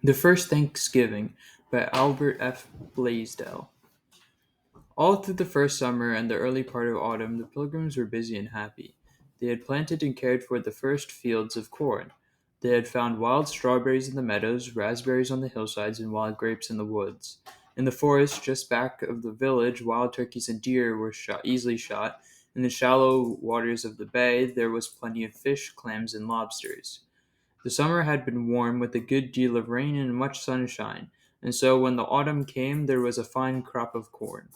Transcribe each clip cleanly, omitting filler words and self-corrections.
The First Thanksgiving by Albert F. Blaisdell. All through the first summer and the early part of autumn, the pilgrims were busy and happy. They had planted and cared for the first fields of corn. They had found wild strawberries in the meadows, raspberries on the hillsides, and wild grapes in the woods. In the forest just back of the village, wild turkeys and deer were easily shot. In the shallow waters of the bay, there was plenty of fish, clams, and lobsters. The summer had been warm, with a good deal of rain and much sunshine, and so when the autumn came there was a fine crop of corn.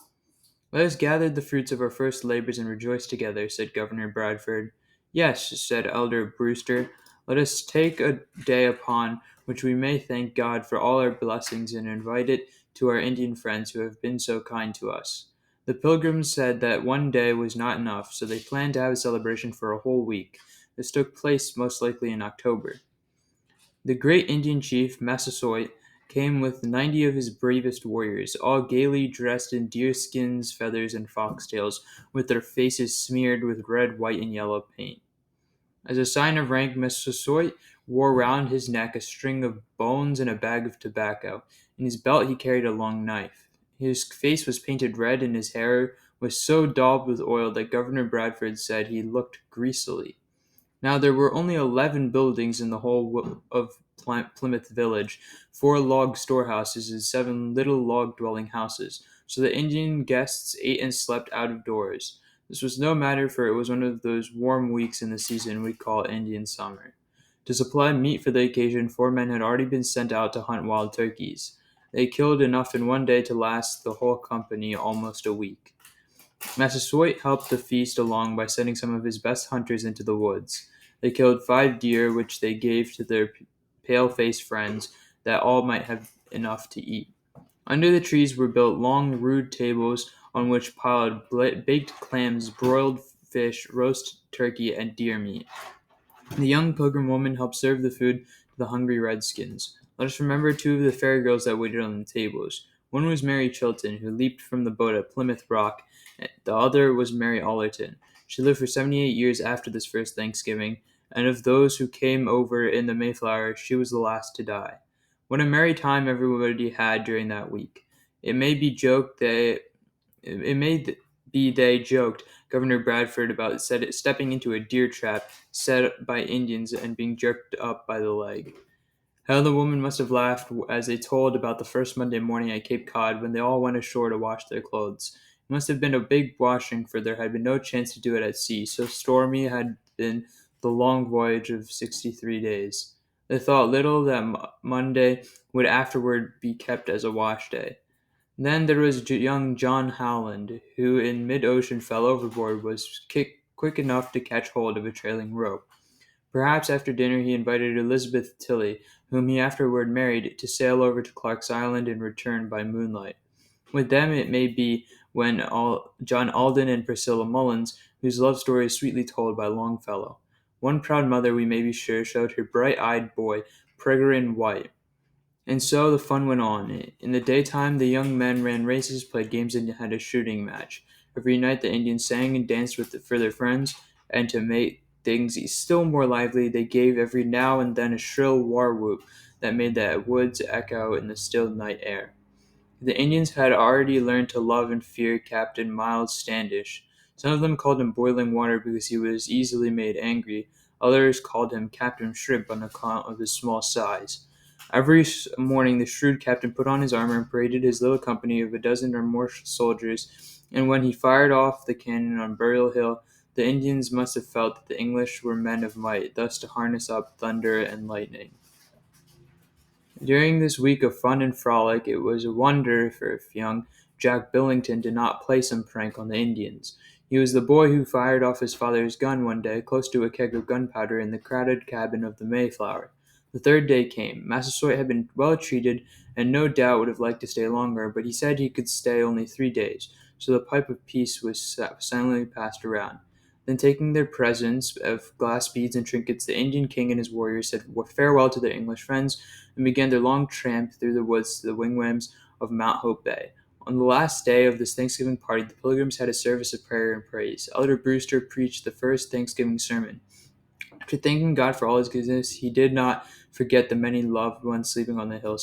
"Let us gather the fruits of our first labors and rejoice together," said Governor Bradford. "Yes," said Elder Brewster, "let us take a day upon which we may thank God for all our blessings and invite it to our Indian friends who have been so kind to us." The Pilgrims said that one day was not enough, so they planned to have a celebration for a whole week. This took place most likely in October. The great Indian chief, Massasoit, came with 90 of his bravest warriors, all gaily dressed in deerskins, feathers, and foxtails, with their faces smeared with red, white, and yellow paint. As a sign of rank, Massasoit wore round his neck a string of bones and a bag of tobacco. In his belt he carried a long knife. His face was painted red, and his hair was so daubed with oil that Governor Bradford said he looked greasily. Now there were only 11 buildings in the whole of Plymouth Village, 4 log storehouses and 7 little log dwelling houses, so the Indian guests ate and slept out of doors. This was no matter, for it was one of those warm weeks in the season we call Indian summer. To supply meat for the occasion, 4 men had already been sent out to hunt wild turkeys. They killed enough in one day to last the whole company almost a week. Massasoit helped the feast along by sending some of his best hunters into the woods. They killed 5 deer, which they gave to their pale-faced friends, that all might have enough to eat. Under the trees were built long, rude tables on which piled baked clams, broiled fish, roast turkey, and deer meat. The young pilgrim woman helped serve the food to the hungry redskins. Let us remember 2 of the fair girls that waited on the tables. One was Mary Chilton, who leaped from the boat at Plymouth Rock. The other was Mary Allerton. She lived for 78 years after this first Thanksgiving, and of those who came over in the Mayflower, she was the last to die. What a merry time everybody had during that week! It may be joked that it may be they joked Governor Bradford about stepping into a deer trap set by Indians and being jerked up by the leg. How the women must have laughed as they told about the first Monday morning at Cape Cod when they all went ashore to wash their clothes. It must have been a big washing, for there had been no chance to do it at sea, so stormy had been the long voyage of 63 days. They thought little that Monday would afterward be kept as a wash day. Then there was young John Howland, who in mid-ocean fell overboard, was quick enough to catch hold of a trailing rope. Perhaps after dinner he invited Elizabeth Tilley, whom he afterward married, to sail over to Clark's Island and return by moonlight. With them it may be went John Alden and Priscilla Mullins, whose love story is sweetly told by Longfellow. One proud mother, we may be sure, showed her bright-eyed boy, Peregrine White. And so the fun went on. In the daytime, the young men ran races, played games, and had a shooting match. Every night, the Indians sang and danced for their friends, and to make things still more lively, they gave every now and then a shrill war whoop that made the woods echo in the still night air. The Indians had already learned to love and fear Captain Miles Standish. Some of them called him Boiling Water because he was easily made angry. Others called him Captain Shrimp on account of his small size. Every morning the shrewd captain put on his armor and paraded his little company of a dozen or more soldiers, and when he fired off the cannon on Burial Hill, the Indians must have felt that the English were men of might, thus to harness up thunder and lightning. During this week of fun and frolic, it was a wonder if young Jack Billington did not play some prank on the Indians. He was the boy who fired off his father's gun one day close to a keg of gunpowder in the crowded cabin of the Mayflower. The third day came. Massasoit had been well treated and no doubt would have liked to stay longer, but he said he could stay only 3 days, so the pipe of peace was silently passed around. Then, taking their presents of glass beads and trinkets, the Indian king and his warriors said farewell to their English friends and began their long tramp through the woods to the wigwams of Mount Hope Bay. On the last day of this Thanksgiving party, the Pilgrims had a service of prayer and praise. Elder Brewster preached the first Thanksgiving sermon. After thanking God for all his goodness, he did not forget the many loved ones sleeping on the hillside.